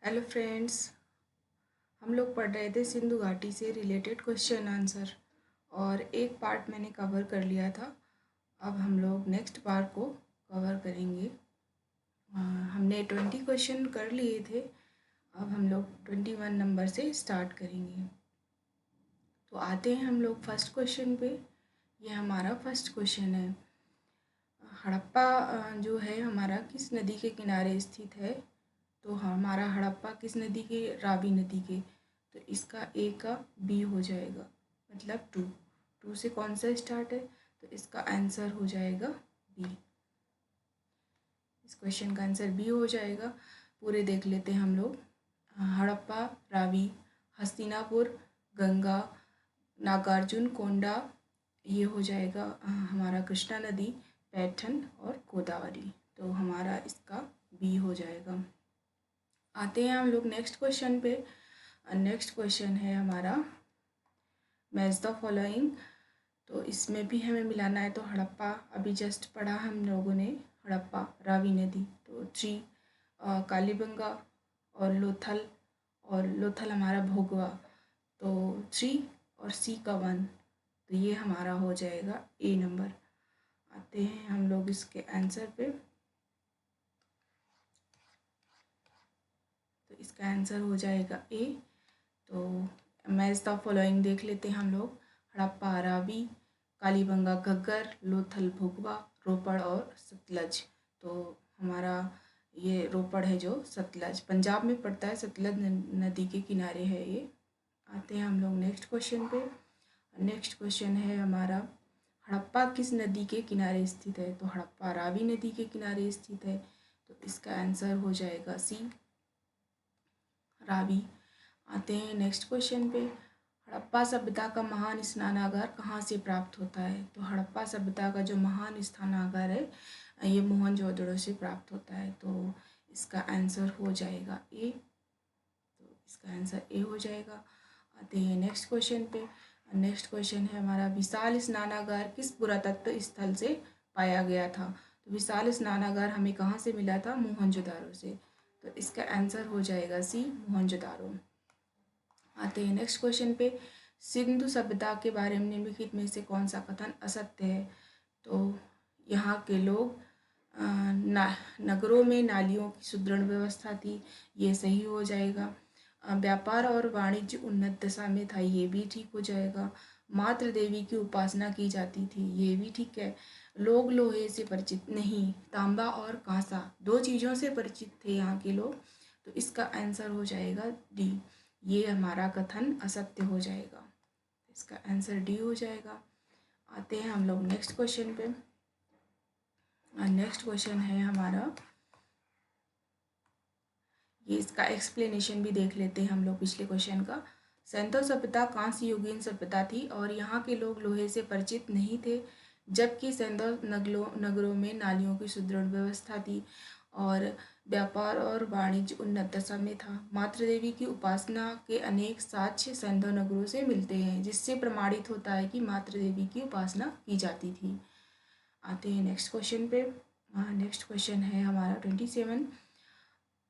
Hello friends. हम लोग पढ़ रहे थे सिंधु घाटी से रिलेटेड क्वेश्चन आंसर और एक पार्ट मैंने कवर कर लिया था। अब हम लोग नेक्स्ट पार्ट को कवर करेंगे। हमने 20 क्वेश्चन कर लिए थे। अब हम लोग 21 नंबर से स्टार्ट करेंगे। तो आते हैं हम लोग फर्स्ट क्वेश्चन पे। ये हमारा फर्स्ट क्वेश्चन है। हड़प्पा जो है हमारा किस नदी के किनारे स्थित है? तो हमारा हड़प्पा किस नदी के? रावी नदी के। तो इसका ए का बी हो जाएगा, मतलब टू से कौन सा स्टार्ट है? तो इसका आंसर हो जाएगा बी। इस क्वेश्चन का आंसर बी हो जाएगा। पूरे देख लेते हैं हम लोग। हड़प्पा, रावी, हस्तिनापुर, गंगा, नागार्जुन कोंडा, ये हो जाएगा हमारा कृष्णा नदी, पैठन और गोदावरी। तो हमारा इसका बी हो जाएगा। आते हैं हम लोग नेक्स्ट क्वेश्चन पे। नेक्स्ट क्वेश्चन है हमारा मैच द फॉलोइंग। तो इसमें भी हमें मिलाना है। तो हड़प्पा अभी जस्ट पढ़ा हम लोगों ने, हड़प्पा, रावी नदी। तो 3 कालीबंगा और लोथल हमारा भोगवा। तो 3 और सी का 1। तो ये हमारा हो जाएगा ए नंबर। आते हैं हम लोग इसके आंसर पे। तो इसका आंसर हो जाएगा ए। तो मैच द फॉलोइंग देख लेते हैं हम लोग। हड़प्पा, रावी, कालीबंगा, घग्गर, लोथल, भुगवा, रोपड़ और सतलज। तो हमारा ये रोपड़ है जो सतलज पंजाब में पड़ता है, सतलज नदी के किनारे है ये। आते हैं हम लोग नेक्स्ट क्वेश्चन पे। नेक्स्ट क्वेश्चन है हमारा हड़प्पा किस नदी के किनारे स्थित है? तो हड़प्पा रावी नदी के किनारे स्थित है। तो इसका आंसर हो जाएगा सी, रावी। आते हैं नेक्स्ट क्वेश्चन पे। हड़प्पा सभ्यता का महान स्नानागार कहाँ से प्राप्त होता है? तो हड़प्पा सभ्यता का जो महान स्नानागार है ये मोहनजोदड़ो से प्राप्त होता है। तो इसका आंसर हो जाएगा ए। तो इसका आंसर ए हो जाएगा। आते हैं नेक्स्ट क्वेश्चन पे। नेक्स्ट क्वेश्चन है हमारा विशाल स्नानागार किस पुरातत्व स्थल से पाया गया था? तो विशाल स्नानागार हमें कहाँ से मिला था? मोहनजोदारो से। तो इसका आंसर हो जाएगा सी, मोहनजोदारो। आते हैं नेक्स्ट क्वेश्चन पे। सिंधु सभ्यता के बारे में निम्नलिखित में से कौन सा कथन असत्य है? तो यहाँ के लोग नगरों में नालियों की सुदृढ़ व्यवस्था थी, ये सही हो जाएगा। व्यापार और वाणिज्य उन्नत दशा में था, ये भी ठीक हो जाएगा। मातृ देवी की उपासना की जाती थी, ये भी ठीक है। लोग लोहे से परिचित नहीं, तांबा और कांसा 2 चीज़ों से परिचित थे यहाँ के लोग। तो इसका आंसर हो जाएगा डी। ये हमारा कथन असत्य हो जाएगा। इसका आंसर डी हो जाएगा। आते हैं हम लोग नेक्स्ट क्वेश्चन पे। नेक्स्ट क्वेश्चन है हमारा, ये इसका एक्सप्लेनेशन भी देख लेते हैं हम लोग पिछले क्वेश्चन का। सिंधु सभ्यता कांस्य युगीन सभ्यता थी और यहाँ के लोग लोहे से परिचित नहीं थे, जबकि सिंधु नगरों में नालियों की सुदृढ़ व्यवस्था थी और व्यापार और वाणिज्य उन्नत दशा में था। मातृ देवी की उपासना के अनेक साक्ष्य सिंधु नगरों से मिलते हैं, जिससे प्रमाणित होता है कि मातृ देवी की उपासना की जाती थी। आते हैं नेक्स्ट क्वेश्चन पे। नेक्स्ट क्वेश्चन है हमारा 27।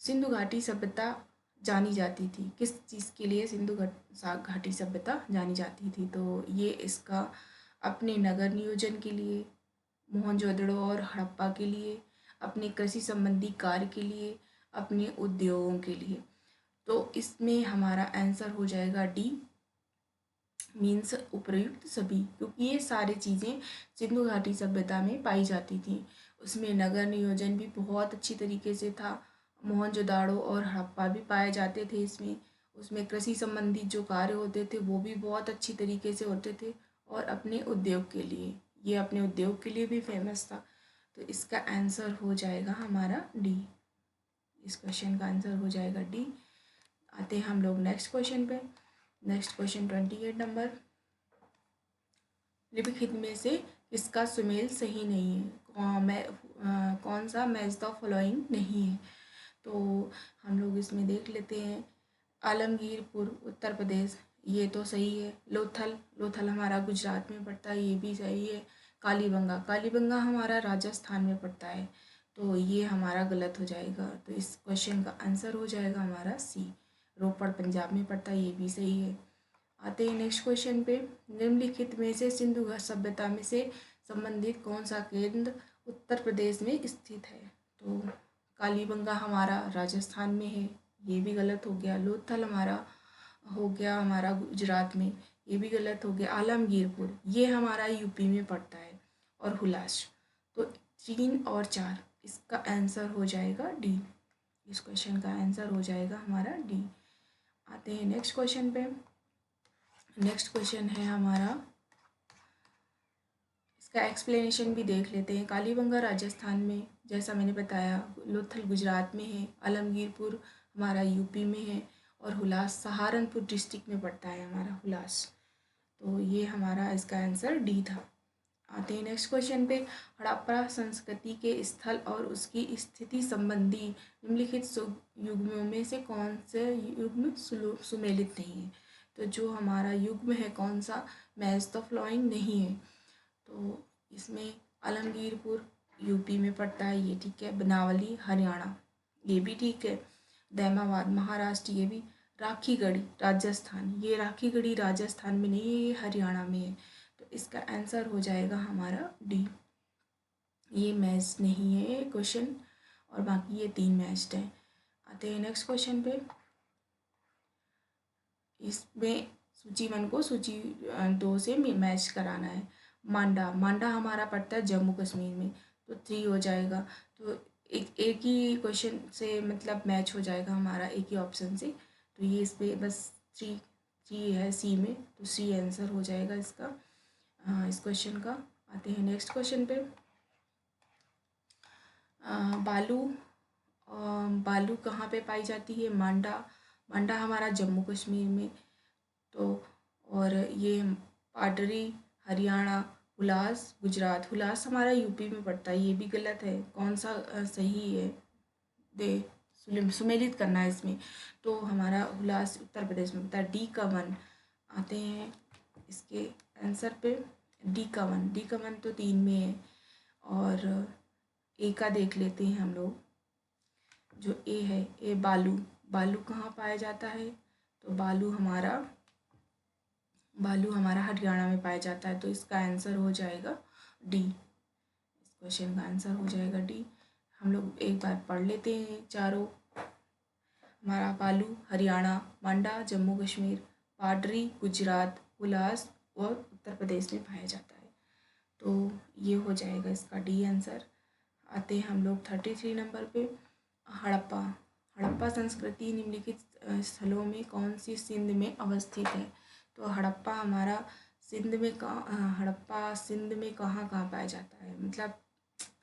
सिंधु घाटी सभ्यता जानी जाती थी किस चीज़ के लिए? सिंधु घाटी सभ्यता जानी जाती थी। तो ये इसका अपने नगर नियोजन के लिए, मोहनजोदड़ो और हड़प्पा के लिए, अपने कृषि संबंधी कार्य के लिए, अपने उद्योगों के लिए। तो इसमें हमारा आंसर हो जाएगा डी, मीन्स उपर्युक्त सभी, क्योंकि ये सारी चीज़ें सिंधु घाटी सभ्यता में पाई जाती थी। उसमें नगर नियोजन भी बहुत अच्छी तरीके से था, मोहनजोदाड़ो और हड़प्पा भी पाए जाते थे इसमें। उसमें कृषि संबंधी जो कार्य होते थे वो भी बहुत अच्छी तरीके से होते थे, और अपने उद्योग के लिए, ये अपने उद्योग के लिए भी फेमस था। तो इसका आंसर हो जाएगा हमारा डी। इस क्वेश्चन का आंसर हो जाएगा डी। आते हैं हम लोग नेक्स्ट क्वेश्चन पे। Next question 28 number. निम्नलिखित में से किसका सुमेल सही नहीं है? कौन सा मैच द फॉलोइंग नहीं है? तो हम लोग इसमें देख लेते हैं। आलमगीरपुर उत्तर प्रदेश, ये तो सही है। लोथल हमारा गुजरात में पड़ता है, ये भी सही है। कालीबंगा हमारा राजस्थान में पड़ता है। तो ये हमारा गलत हो जाएगा। तो इस क्वेश्चन का आंसर हो जाएगा हमारा सी, रोपड़ पंजाब में पड़ता है, ये भी सही है। आते हैं नेक्स्ट क्वेश्चन पे। निम्नलिखित में से सिंधु सभ्यता में से संबंधित कौन सा केंद्र उत्तर प्रदेश में स्थित है? तो कालीबंगा हमारा राजस्थान में है, ये भी गलत हो गया। लोथल हमारा हो गया हमारा गुजरात में, ये भी गलत हो गया। आलमगीरपुर ये हमारा यूपी में पड़ता है, और हुलास। तो 3 और 4 इसका आंसर हो जाएगा डी। इस क्वेश्चन का आंसर हो जाएगा हमारा डी। आते हैं नेक्स्ट क्वेश्चन पे। नेक्स्ट क्वेश्चन है हमारा, इसका एक्सप्लेनेशन भी देख लेते हैं। कालीबंगा राजस्थान में, जैसा मैंने बताया, लोथल गुजरात में है, आलमगीरपुर हमारा यूपी में है, और हुलास सहारनपुर डिस्ट्रिक्ट में पड़ता है हमारा हुलास। तो ये हमारा इसका आंसर डी था। आते हैं नेक्स्ट क्वेश्चन पे। हड़प्पा संस्कृति के स्थल और उसकी स्थिति संबंधी निम्नलिखित युग्मों में से कौन से युग्म सुमेलित नहीं है? तो जो हमारा युग्म है कौन सा, मैच द फ्लोइंग नहीं है। तो इसमें आलमगीरपुर यूपी में पड़ता है, ये ठीक है। बनावली हरियाणा, ये भी ठीक है। दैमाबाद महाराष्ट्र, ये भी। राखीगढ़ी राजस्थान, ये राखीगढ़ी राजस्थान में नहीं है, ये हरियाणा में है। तो इसका आंसर हो जाएगा हमारा डी, ये मैच नहीं है ये क्वेश्चन, और बाकी ये 3 मैच्ड हैं। आते हैं नेक्स्ट क्वेश्चन पे। इसमें सूची 1 को सूची 2 से मैच कराना है। मांडा, मांडा हमारा पड़ता है जम्मू कश्मीर में, तो 3 हो जाएगा। तो एक ही क्वेश्चन से मतलब मैच हो जाएगा हमारा, एक ही ऑप्शन से। तो ये इस पर बस 3 है सी में, तो सी आंसर हो जाएगा इसका, इस क्वेश्चन का। आते हैं नेक्स्ट क्वेश्चन पे। बालू, बालू कहाँ पे पाई जाती है? मांडा, मांडा हमारा जम्मू कश्मीर में। तो और ये पाडरी हरियाणा, हुलास गुजरात, हुलास हमारा यूपी में पड़ता है, ये भी गलत है। कौन सा सही है दे सुमेलित करना है इसमें। तो हमारा हुलास उत्तर प्रदेश में पड़ता है, डी का 1। आते हैं इसके आंसर पे। डी का 1 तो 3 में है, और ए का देख लेते हैं हम लोग। जो ए है, ए बालू, बालू कहाँ पाया जाता है? तो बालू हमारा हरियाणा में पाया जाता है, तो इसका आंसर हो जाएगा डी। इस क्वेश्चन का आंसर हो जाएगा डी। हम लोग एक बार पढ़ लेते हैं चारों। हमारा बालू हरियाणा, मांडा जम्मू कश्मीर, पाडरी गुजरात, हुलास और उत्तर प्रदेश में पाया जाता है। तो ये हो जाएगा इसका डी आंसर। आते हैं हम लोग 33 नंबर पे। हड़प्पा, हड़प्पा संस्कृति निम्नलिखित स्थलों में कौन सी सिंध में अवस्थित है? तो हड़प्पा हमारा सिंध में हड़प्पा सिंध में कहाँ कहाँ पाया जाता है, मतलब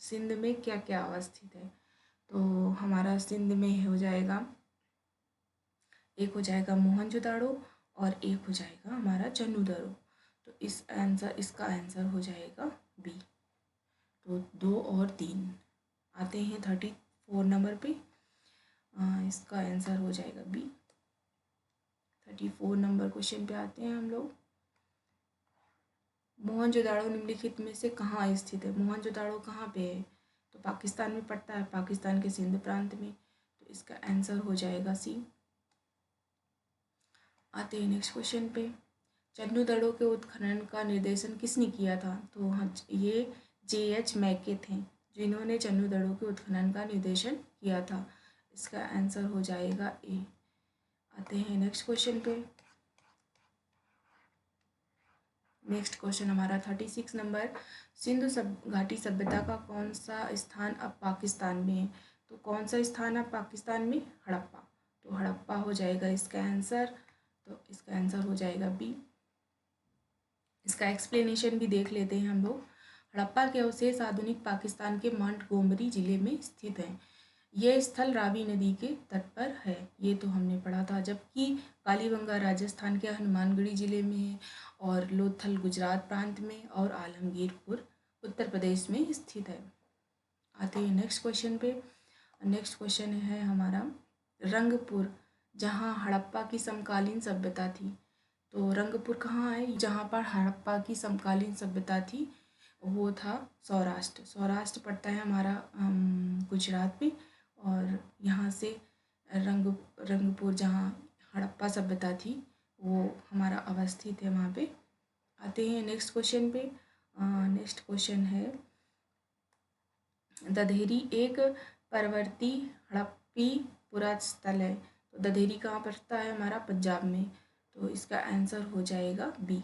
सिंध में क्या क्या अवस्थित है? तो हमारा सिंध में हो जाएगा, एक हो जाएगा मोहनजोदाड़ो, और एक हो जाएगा हमारा चन्नूदरो। तो इसका आंसर हो जाएगा बी। तो 2 और 3। आते हैं 34 नंबर पे। इसका आंसर हो जाएगा बी। 34 नंबर क्वेश्चन पे आते हैं हम लोग। मोहनजोदाड़ो निम्नलिखित में से कहाँ स्थित है? मोहनजोदाड़ो कहाँ पे है? तो पाकिस्तान में पड़ता है, पाकिस्तान के सिंध प्रांत में। तो इसका आंसर हो जाएगा सी। आते हैं नेक्स्ट क्वेश्चन पे। चन्नूदड़ो के उत्खनन का निर्देशन किसने किया था? तो हाँ, ये J.H. मैके थे, जिन्होंने चन्नूदड़ो के उत्खनन का निर्देशन किया था। इसका आंसर हो जाएगा ए। आते हैं नेक्स्ट क्वेश्चन पे। नेक्स्ट क्वेश्चन हमारा 36 नंबर। सिंधु घाटी सभ्यता का कौन सा स्थान अब पाकिस्तान में है? तो कौन सा स्थान अब पाकिस्तान में? हड़प्पा। तो हड़प्पा हो जाएगा इसका आंसर। तो इसका आंसर हो जाएगा बी। इसका एक्सप्लेनेशन भी देख लेते हैं हम लोग। हड़प्पा के अवशेष आधुनिक पाकिस्तान के मोंटगोमरी जिले में स्थित हैं। यह स्थल रावी नदी के तट पर है, ये तो हमने पढ़ा था। जबकि कालीबंगा राजस्थान के हनुमानगढ़ी जिले में है, और लोथल गुजरात प्रांत में, और आलमगीरपुर उत्तर प्रदेश में स्थित है। आते हैं नेक्स्ट क्वेश्चन पे। नेक्स्ट क्वेश्चन है हमारा रंगपुर, जहाँ हड़प्पा की समकालीन सभ्यता थी। तो रंगपुर कहाँ है? जहाँ पर हड़प्पा की समकालीन सभ्यता थी, वो था सौराष्ट्र। सौराष्ट्र पड़ता है हमारा गुजरात में, और यहाँ से रंगपुर जहाँ हड़प्पा सभ्यता थी वो हमारा अवस्थित है वहाँ पे। आते हैं नेक्स्ट क्वेश्चन पे। नेक्स्ट क्वेश्चन है, दधेरी एक परवर्ती हड़प्पी पुरास्थल है। तो दधेरी कहाँ पड़ता है हमारा? पंजाब में। तो इसका आंसर हो जाएगा बी।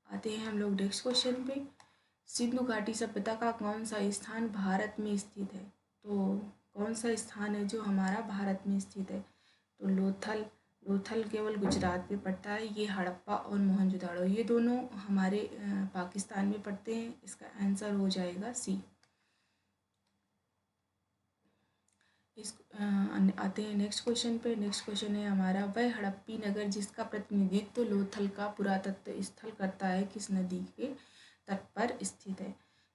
आते हैं हम लोग नेक्स्ट क्वेश्चन पे। सिंधु घाटी सभ्यता का कौन सा स्थान भारत में स्थित है? तो कौन सा स्थान है जो हमारा भारत में स्थित है? तो लोथल। लोथल केवल गुजरात में पड़ता है। ये हड़प्पा और मोहनजोदड़ो ये दोनों हमारे पाकिस्तान में पड़ते हैं। इसका आंसर हो जाएगा सी। आते हैं नेक्स्ट क्वेश्चन पे। नेक्स्ट क्वेश्चन है हमारा, वह हड़प्पी नगर जिसका प्रतिनिधित्व लोथल का पुरातत्व स्थल करता है किस नदी के तट पर स्थित है?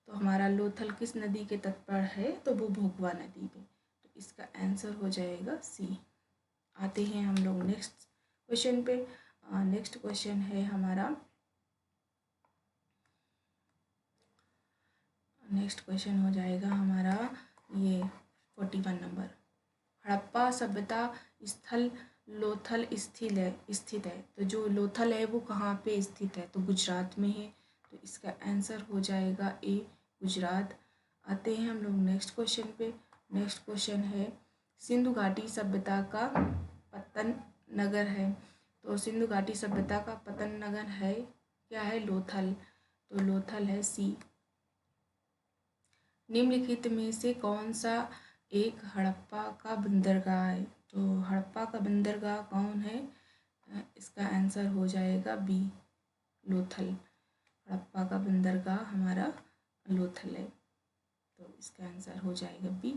तो हमारा लोथल किस नदी के तट पर है? तो वो भोगवा नदी पे। तो इसका आंसर हो जाएगा सी। आते हैं हम लोग नेक्स्ट क्वेश्चन पे। नेक्स्ट क्वेश्चन है हमारा, नेक्स्ट क्वेश्चन हो जाएगा हमारा ये 41 नंबर। हड़प्पा सभ्यता स्थल लोथल स्थित है। तो जो लोथल है वो कहाँ पे स्थित है? तो गुजरात में है। तो इसका आंसर हो जाएगा ए, गुजरात। आते हैं हम लोग नेक्स्ट क्वेश्चन पे। नेक्स्ट क्वेश्चन है, सिंधु घाटी सभ्यता का पतन नगर है। तो सिंधु घाटी सभ्यता का पतन नगर है क्या है? लोथल। तो लोथल है सी। निम्नलिखित में से कौन सा एक हड़प्पा का बंदरगाह है? तो हड़प्पा का बंदरगाह कौन है? इसका आंसर हो जाएगा बी, लोथल। हड़प्पा का बंदरगाह हमारा लोथल है। तो इसका आंसर हो जाएगा बी।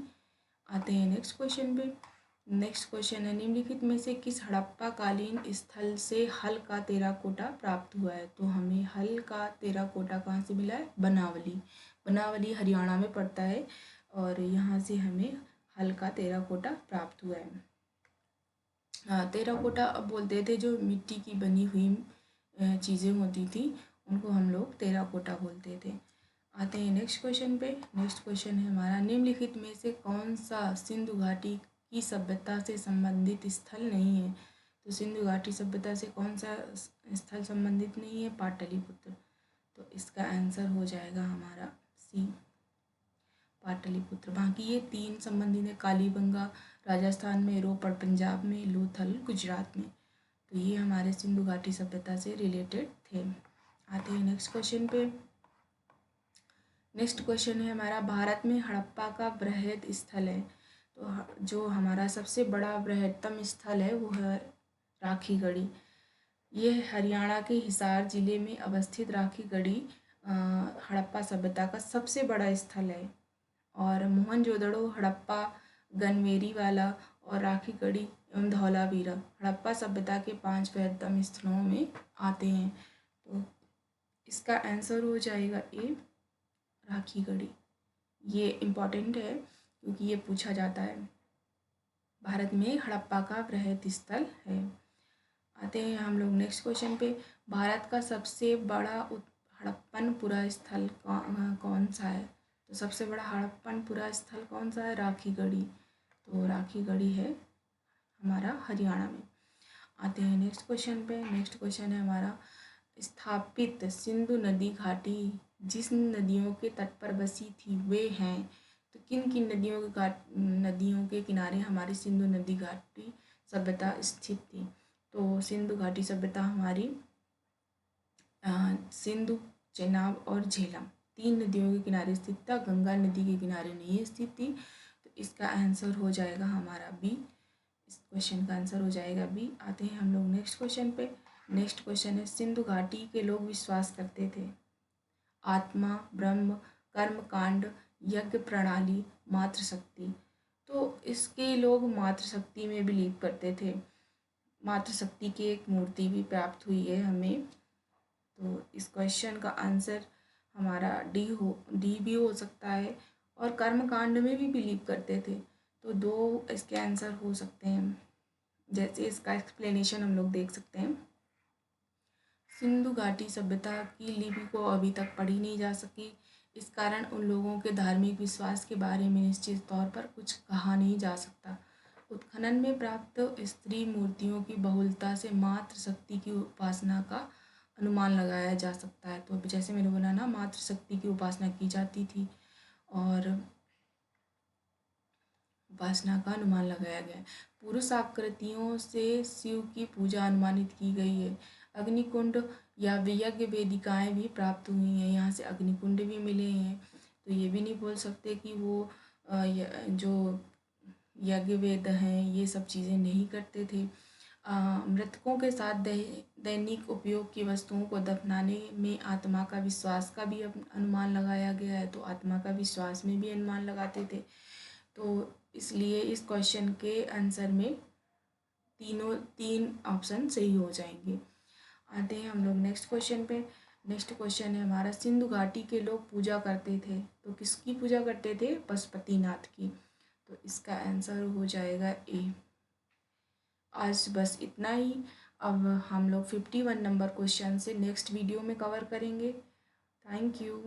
आते हैं नेक्स्ट क्वेश्चन पे। नेक्स्ट क्वेश्चन है, निम्नलिखित में से किस हड़प्पा कालीन स्थल से हल का टेराकोटा प्राप्त हुआ है? तो हमें हल का टेराकोटा कहाँ से मिला है? बनावली। बनावली हरियाणा में पड़ता है, और यहाँ से हमें हल का टेराकोटा प्राप्त हुआ है। टेराकोटा अब बोलते थे जो मिट्टी की बनी हुई चीज़ें होती थी उनको हम लोग टेराकोटा बोलते थे। आते हैं नेक्स्ट क्वेश्चन पे। नेक्स्ट क्वेश्चन है हमारा, निम्नलिखित में से कौन सा सिंधु घाटी की सभ्यता से संबंधित स्थल नहीं है? तो सिंधु घाटी सभ्यता से कौन सा स्थल संबंधित नहीं है? पाटलिपुत्र। तो इसका आंसर हो जाएगा हमारा सी, पाटलिपुत्र। बाकी ये तीन संबंधित है, कालीबंगा राजस्थान में, रोपड़ पंजाब में, लोथल गुजरात में। तो ये हमारे सिंधु घाटी सभ्यता से रिलेटेड थे। आते हैं नेक्स्ट क्वेश्चन पे। नेक्स्ट क्वेश्चन है हमारा, भारत में हड़प्पा का बृहद स्थल है। तो जो हमारा सबसे बड़ा बृहत्तम स्थल है वो है राखीगढ़ी। ये हरियाणा के हिसार जिले में अवस्थित राखीगढ़ी हड़प्पा सभ्यता का सबसे बड़ा स्थल है। और मोहनजोदड़ो, हड़प्पा, गनवेरीवाला और राखीगढ़ी एवं धौलावीरा हड़प्पा सभ्यता के 5 बृहत्तम स्थलों में आते हैं। तो इसका आंसर हो जाएगा ए, राखीगढ़ी। ये इम्पॉर्टेंट है क्योंकि ये पूछा जाता है। भारत में हड़प्पा का बृहद स्थल है। आते हैं हम लोग नेक्स्ट क्वेश्चन पे। भारत का सबसे बड़ा हड़प्पनपुरा स्थल कौन सा है? तो सबसे बड़ा हड़प्पनपुरा स्थल कौन सा है? राखीगढ़ी। तो राखीगढ़ी है हमारा हरियाणा में। आते हैं नेक्स्ट क्वेश्चन पे। नेक्स्ट क्वेश्चन है हमारा, स्थापित सिंधु नदी घाटी जिस नदियों के तट पर बसी थी वे हैं। तो किन किन नदियों के किनारे हमारी सिंधु नदी घाटी सभ्यता स्थित थी? तो सिंधु घाटी सभ्यता हमारी सिंधु, चेनाब और झेलम 3 नदियों के किनारे स्थित था। गंगा नदी के किनारे नहीं स्थित थी। तो इसका आंसर हो जाएगा हमारा बी। इस क्वेश्चन का आंसर हो जाएगा बी। आते हैं हम लोग नेक्स्ट क्वेश्चन पे। नेक्स्ट क्वेश्चन है, सिंधु घाटी के लोग विश्वास करते थे आत्मा, ब्रह्म, कर्म कांड, यज्ञ प्रणाली, मातृशक्ति। तो इसके लोग मातृशक्ति में बिलीव करते थे। मातृशक्ति की एक मूर्ति भी प्राप्त हुई है हमें। तो इस क्वेश्चन का आंसर हमारा डी भी हो सकता है। और कर्म कांड में भी बिलीव करते थे। तो 2 इसके आंसर हो सकते हैं। जैसे इसका एक्सप्लेनेशन हम लोग देख सकते हैं। सिंधु घाटी सभ्यता की लिपि को अभी तक पढ़ी नहीं जा सकी। इस कारण उन लोगों के धार्मिक विश्वास के बारे में निश्चित तौर पर कुछ कहा नहीं जा सकता। उत्खनन में प्राप्त स्त्री मूर्तियों की बहुलता से मातृ शक्ति की उपासना का अनुमान लगाया जा सकता है। तो जैसे मैंने बोला ना, मातृ शक्ति की उपासना की जाती थी और उपासना का अनुमान लगाया गया है। पुरुष आकृतियों से शिव की पूजा अनुमानित की गई है। अग्निकुंड या यज्ञ वेदिकाएँ भी प्राप्त हुई हैं, यहाँ से अग्निकुंड भी मिले हैं। तो ये भी नहीं बोल सकते कि वो जो यज्ञ वेद हैं ये सब चीज़ें नहीं करते थे। मृतकों के साथ दैनिक उपयोग की वस्तुओं को दफनाने में आत्मा का विश्वास का भी अनुमान लगाया गया है। तो आत्मा का विश्वास में भी अनुमान लगाते थे। तो इसलिए इस क्वेश्चन के आंसर में तीन ऑप्शन सही हो जाएंगे। आते हैं हम लोग नेक्स्ट क्वेश्चन पे। नेक्स्ट क्वेश्चन है हमारा, सिंधु घाटी के लोग पूजा करते थे, तो किसकी पूजा करते थे? पशुपतिनाथ की। तो इसका आंसर हो जाएगा ए। आज बस इतना ही। अब हम लोग 51 नंबर क्वेश्चन से नेक्स्ट वीडियो में कवर करेंगे। Thank you.